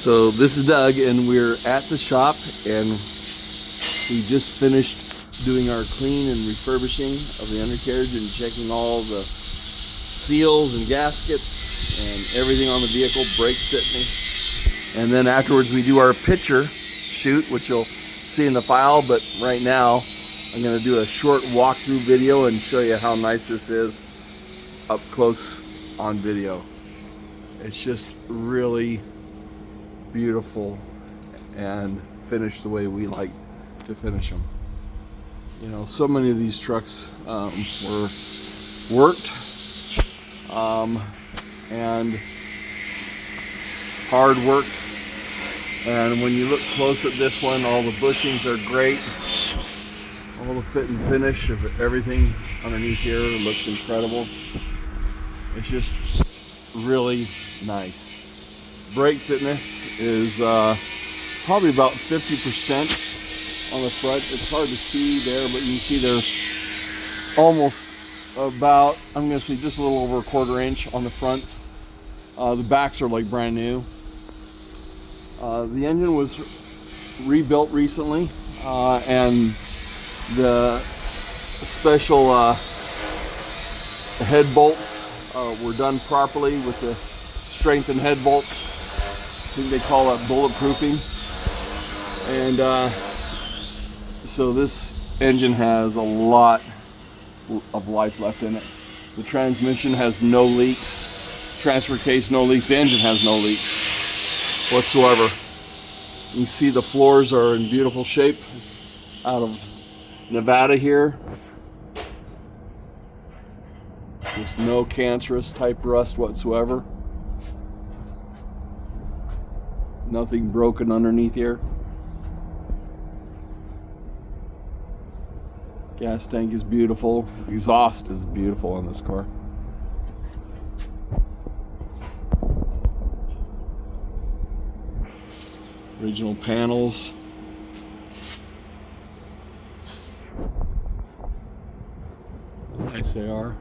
So this is Doug, and we're at the shop, and we just finished doing our clean and refurbishing of the undercarriage and checking all the seals and gaskets and everything on the vehicle, brake fitness. And then afterwards we do our picture shoot, which you'll see in the file, but right now I'm going to do a short walkthrough video and show you how nice this is up close on video. It's just really beautiful and finished the way we like to finish them. You know, so many of these trucks were worked and hard work, and when you look close at this one, all the bushings are great, all the fit and finish of everything underneath here looks incredible. It's just really nice. Brake fitness is probably about 50% on the front. It's hard to see there, but you can see there's almost about, I'm going to say just a little over a quarter inch on the fronts. The backs are like brand new. The engine was rebuilt recently, and the special head bolts were done properly with the strengthened head bolts. I think they call that bulletproofing. And so this engine has a lot of life left in it. The transmission has no leaks, transfer case no leaks, the engine has no leaks whatsoever. You see the floors are in beautiful shape out of Nevada here. There's no cancerous type rust whatsoever. Nothing broken underneath here. Gas tank is beautiful. Exhaust is beautiful on this car. Original panels. Nice they are.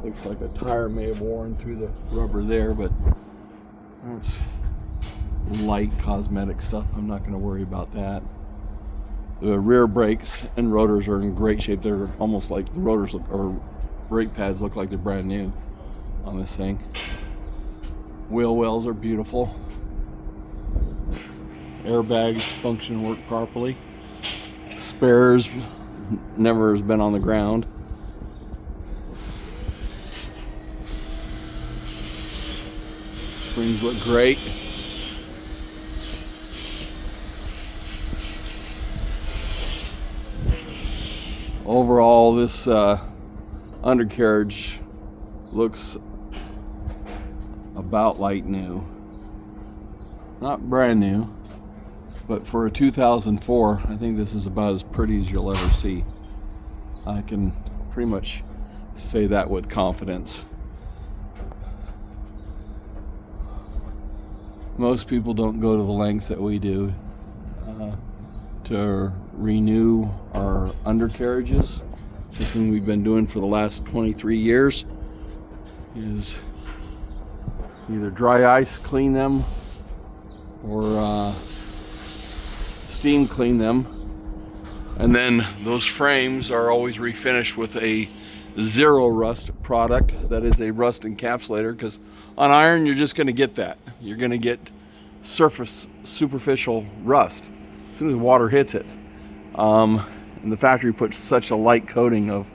Looks like a tire may have worn through the rubber there, but that's light cosmetic stuff. I'm not going to worry about that. The rear brakes and rotors are in great shape. They're almost like the rotors or brake pads look like they're brand new on this thing. Wheel wells are beautiful. Airbags function and work properly. Spares never has been on the ground. Springs look great. Overall, this undercarriage looks about like new. Not brand new, but for a 2004, I think this is about as pretty as you'll ever see. I can pretty much say that with confidence. Most people don't go to the lengths that we do to renew our undercarriages. Something we've been doing for the last 23 years is either dry ice clean them or steam clean them, and then those frames are always refinished with a zero rust product that is a rust encapsulator, because on iron you're just going to get that. You're going to get superficial rust as soon as water hits it. And the factory puts such a light coating of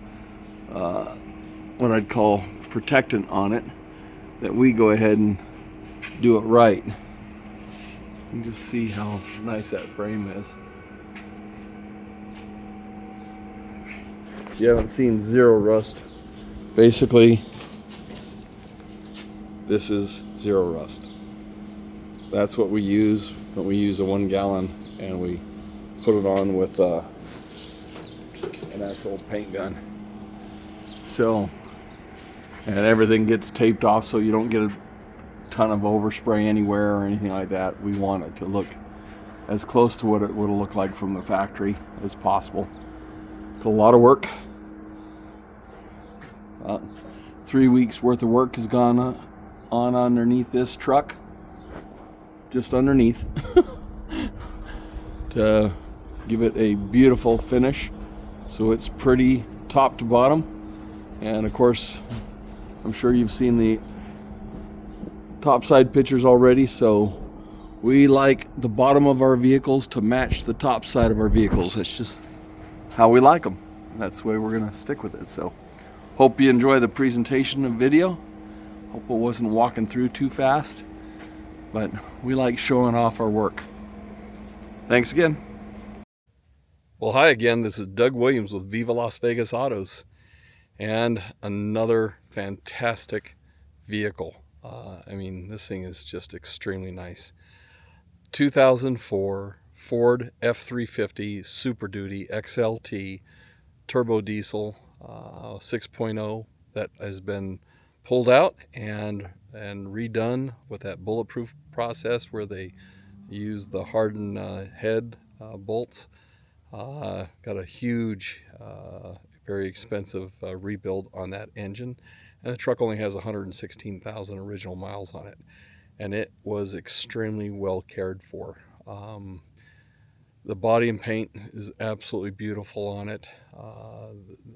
what I'd call protectant on it that we go ahead and do it right. You can just see how nice that frame is. If you haven't seen zero rust, basically this is zero rust. That's what we use when we use a 1 gallon and we put it on with an actual paint gun. So, and everything gets taped off so you don't get a ton of overspray anywhere or anything like that. We want it to look as close to what it would look like from the factory as possible. It's a lot of work. 3 weeks worth of work has gone on underneath this truck. just underneath to give it a beautiful finish. So it's pretty top to bottom. And of course, I'm sure you've seen the topside pictures already, so we like the bottom of our vehicles to match the top side of our vehicles. It's just how we like them. That's the way we're gonna stick with it. So hope you enjoy the presentation and video. Hope it wasn't walking through too fast, but we like showing off our work. Thanks again. Well, hi again. This is Doug Williams with Viva Las Vegas Autos, and another fantastic vehicle. I mean, this thing is just extremely nice. 2004 Ford F350 Super Duty XLT turbo diesel 6.0 that has been pulled out and redone with that bulletproof process where they use the hardened head bolts. Got a huge, very expensive rebuild on that engine, and the truck only has 116,000 original miles on it, and it was extremely well cared for. The body and paint is absolutely beautiful on it.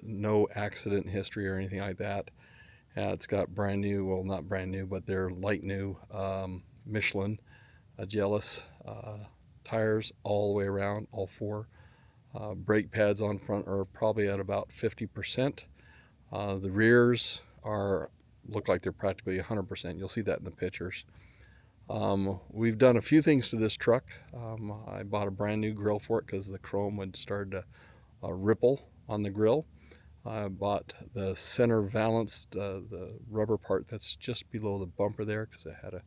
No accident history or anything like that. It's got brand new, well, not brand new, but they're light new Michelin Jealous tires all the way around, all four. Brake pads on front are probably at about 50%. The rears look like they're practically 100%. You'll see that in the pictures. We've done a few things to this truck. I bought a brand new grill for it because the chrome had started to ripple on the grill. I bought the center valance, the rubber part that's just below the bumper there, because it had a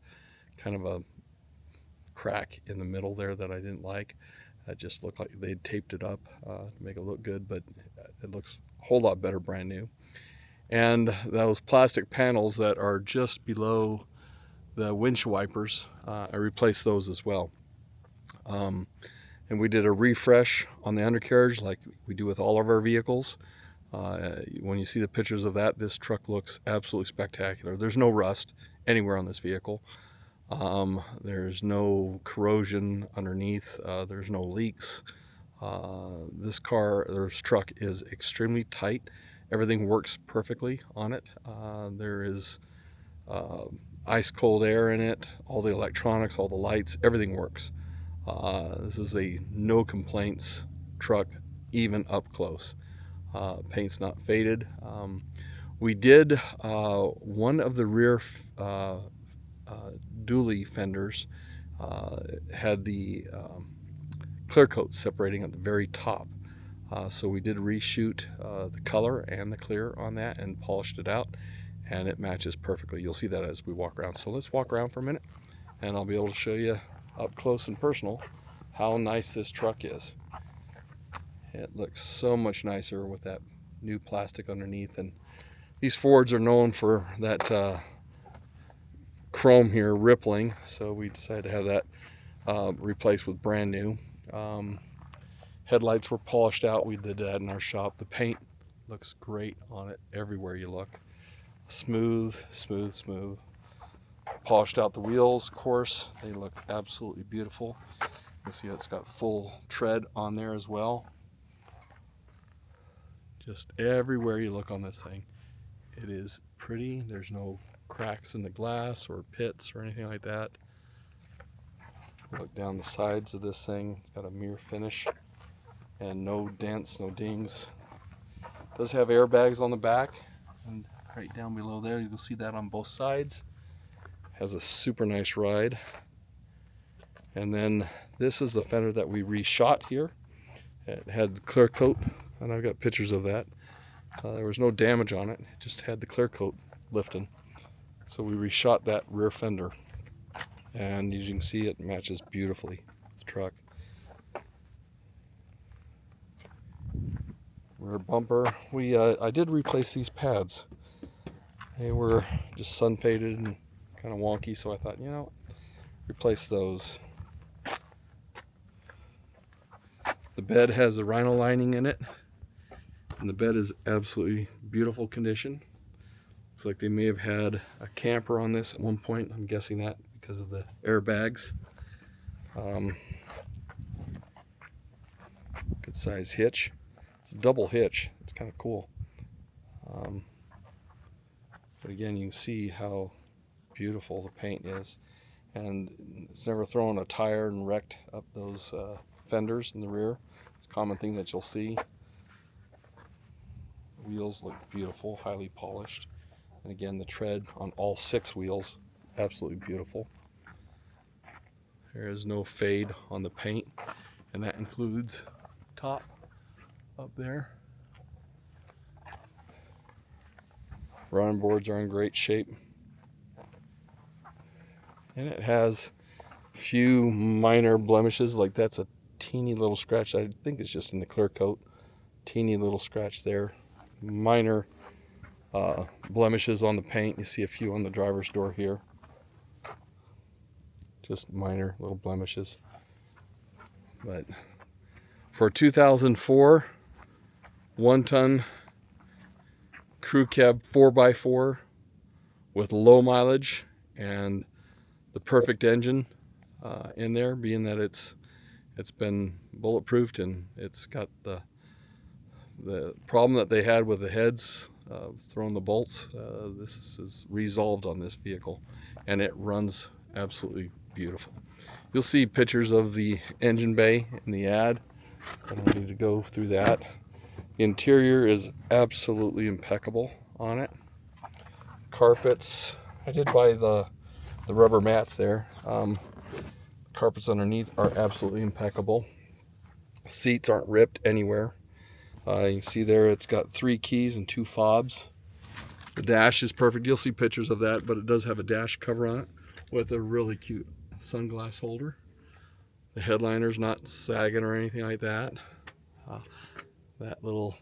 kind of a crack in the middle there that I didn't like. It just looked like they'd taped it up to make it look good, but it looks a whole lot better brand new. And those plastic panels that are just below the windshield wipers, I replaced those as well. And we did a refresh on the undercarriage like we do with all of our vehicles. When you see the pictures of that, this truck looks absolutely spectacular. There's no rust anywhere on this vehicle. There's no corrosion underneath. There's no leaks. This truck is extremely tight. Everything works perfectly on it. There is ice cold air in it. All the electronics, all the lights, everything works. This is a no complaints truck, even up close. Paint's not faded. We did one of the rear dually fenders had the clear coat separating at the very top. So we did reshoot the color and the clear on that and polished it out, and it matches perfectly. You'll see that as we walk around. So let's walk around for a minute, and I'll be able to show you up close and personal how nice this truck is. It looks so much nicer with that new plastic underneath, and these Fords are known for that chrome here rippling, so we decided to have that replaced with brand new. Headlights were polished out. We did that in our shop. The paint looks great on it everywhere you look. Smooth, smooth, smooth. Polished out the wheels, of course. They look absolutely beautiful. You see it's got full tread on there as well. Just everywhere you look on this thing, it is pretty. There's no cracks in the glass or pits or anything like that. Look down the sides of this thing. It's got a mirror finish and no dents, no dings. It does have airbags on the back, and right down below there you'll see that on both sides. Has a super nice ride. And then this is the fender that we reshot here. It had clear coat, and I've got pictures of that. There was no damage on it. It just had the clear coat lifting. So we reshot that rear fender, and as you can see, it matches beautifully with the truck. Rear bumper, I did replace these pads. They were just sun faded and kind of wonky, so I thought, you know, replace those. The bed has a rhino lining in it, and the bed is absolutely beautiful condition. Looks like they may have had a camper on this at one point. I'm guessing that because of the airbags. Good size hitch. It's a double hitch. It's kind of cool. But again, you can see how beautiful the paint is. And it's never thrown a tire and wrecked up those fenders in the rear. It's a common thing that you'll see. Wheels look beautiful, highly polished. And again, the tread on all 6 wheels, absolutely beautiful. There is no fade on the paint, and that includes top up there. Running boards are in great shape. And it has a few minor blemishes, like that's a teeny little scratch. I think it's just in the clear coat. Teeny little scratch there. Minor blemishes on the paint. You see a few on the driver's door here. Just minor little blemishes. But for a 2004 1-ton crew cab 4x4 with low mileage and the perfect engine in there, being that it's been bulletproofed and it's got the problem that they had with the heads throwing the bolts. This is resolved on this vehicle, and it runs absolutely beautiful. You'll see pictures of the engine bay in the ad. I don't need to go through that. The interior is absolutely impeccable on it. Carpets, I did buy the rubber mats there. Carpets underneath are absolutely impeccable. Seats aren't ripped anywhere. You can see there it's got 3 keys and 2 fobs. The dash is perfect. You'll see pictures of that, but it does have a dash cover on it with a really cute sunglass holder. The headliner's not sagging or anything like that. That little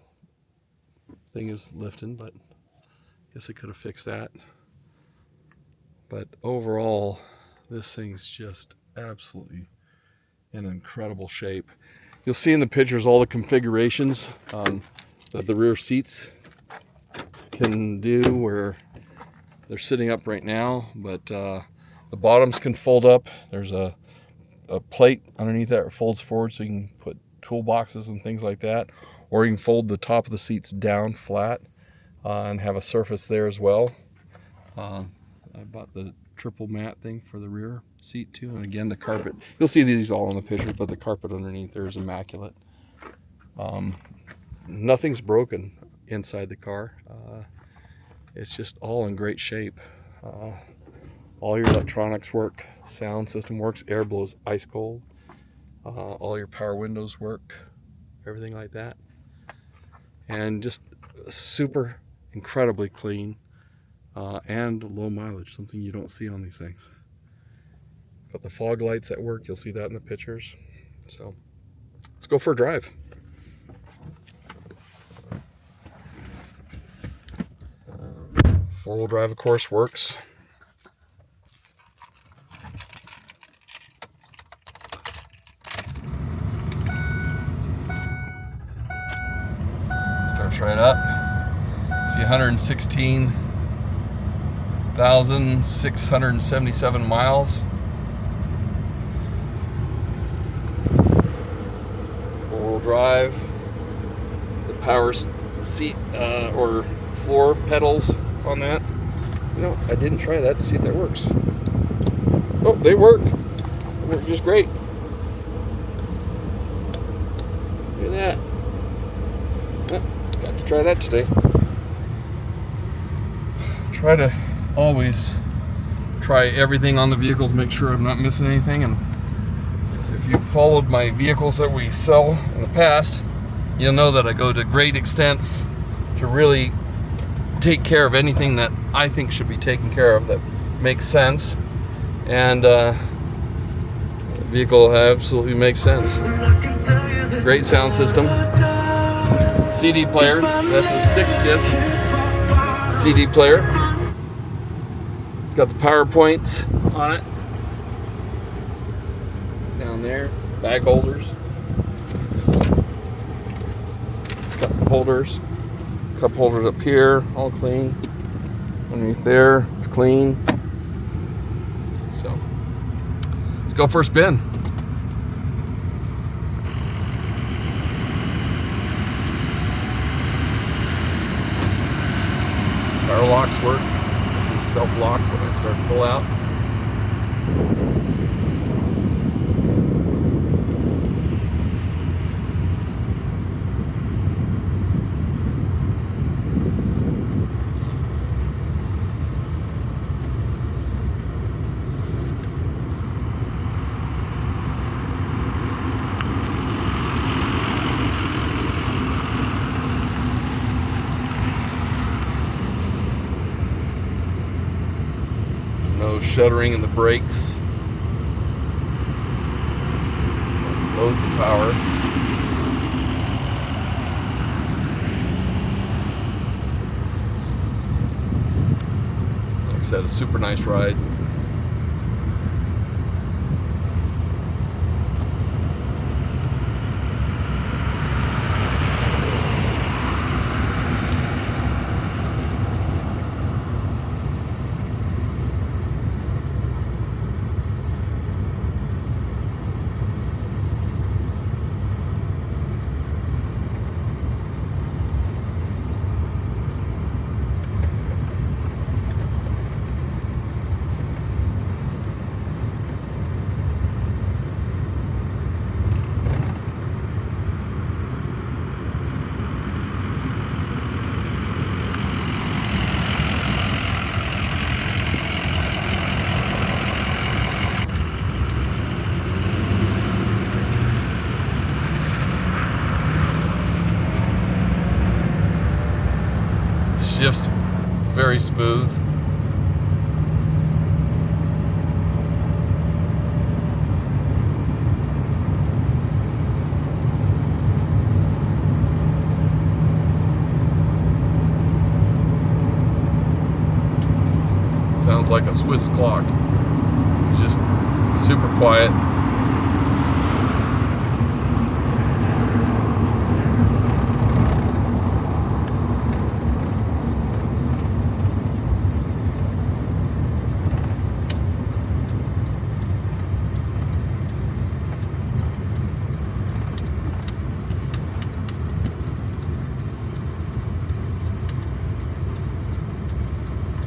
thing is lifting, but I guess I could have fixed that. But overall, this thing's just absolutely in incredible shape. You'll see in the pictures all the configurations that the rear seats can do, where they're sitting up right now, but the bottoms can fold up. There's a plate underneath that folds forward so you can put toolboxes and things like that, or you can fold the top of the seats down flat and have a surface there as well. I bought the triple mat thing for the rear seat too, and again the carpet, you'll see these all in the picture, but the carpet underneath there is immaculate. Nothing's broken inside the car. It's just all in great shape. All your electronics work, sound system works, air blows ice cold, all your power windows work, everything like that, and just super incredibly clean and low mileage, something you don't see on these things. Got the fog lights at work, you'll see that in the pictures. So let's go for a drive. Four-wheel drive, of course, works. Starts right up. See 116,677 miles. Four-wheel drive. The power seat or floor pedals on that. You know, I didn't try that to see if that works. Oh, they work. They work just great. Look at that. Got to try that today. Try to always try everything on the vehicles, make sure I'm not missing anything. And if you've followed my vehicles that we sell in the past, you'll know that I go to great extents to really take care of anything that I think should be taken care of that makes sense, and the vehicle absolutely makes sense. Great sound system, CD player, that's a 6-disc CD player. It's got the power points on it down there, bag holders, cup holders. Cup holders up here, all clean. Underneath there, it's clean. So, let's go for a spin. Tire locks work. These self-lock when I start to pull out. No shuddering in the brakes. Loads of power. Like I said, a super nice ride. Shifts very smooth. Sounds like a Swiss clock. It's just super quiet.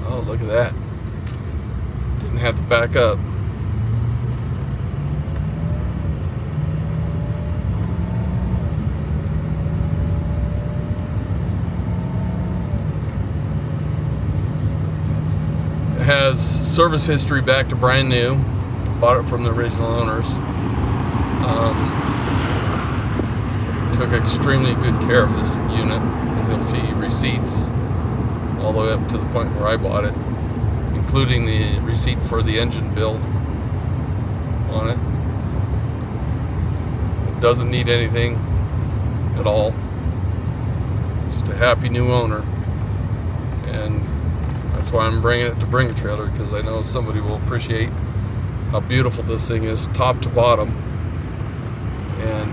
Oh, look at that. Didn't have to back up. It has service history back to brand new. Bought it from the original owners. Took extremely good care of this unit, and you'll see receipts all the way up to the point where I bought it, including the receipt for the engine build on it. It doesn't need anything at all. Just a happy new owner, and that's why I'm bringing it to Bring a Trailer, because I know somebody will appreciate how beautiful this thing is, top to bottom, and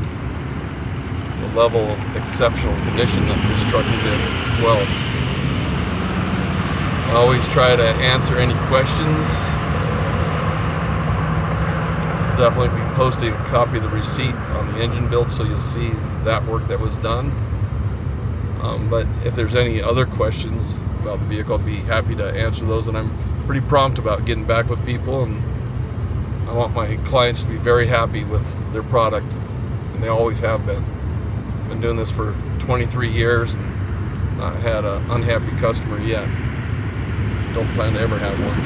the level of exceptional condition that this truck is in as well. I always try to answer any questions. I'll definitely be posting a copy of the receipt on the engine build, so you'll see that work that was done. But if there's any other questions about the vehicle, I'd be happy to answer those, and I'm pretty prompt about getting back with people, and I want my clients to be very happy with their product, and they always have been. Been doing this for 23 years and not had an unhappy customer yet. Don't plan to ever have one.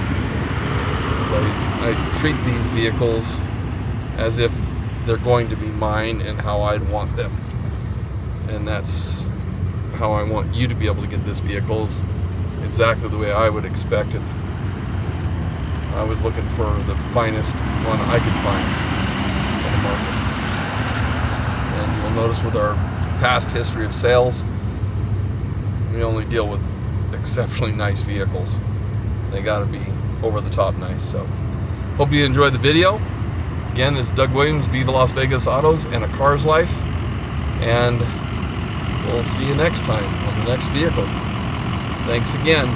So I treat these vehicles as if they're going to be mine and how I'd want them. And that's how I want you to be able to get this vehicles, exactly the way I would expect if I was looking for the finest one I could find on the market. And you'll notice with our past history of sales, we only deal with exceptionally nice vehicles. They gotta be over the top nice. So hope you enjoyed the video. Again, this is Doug Williams, Viva Las Vegas Autos and A Car's Life, and we'll see you next time on the next vehicle. Thanks again.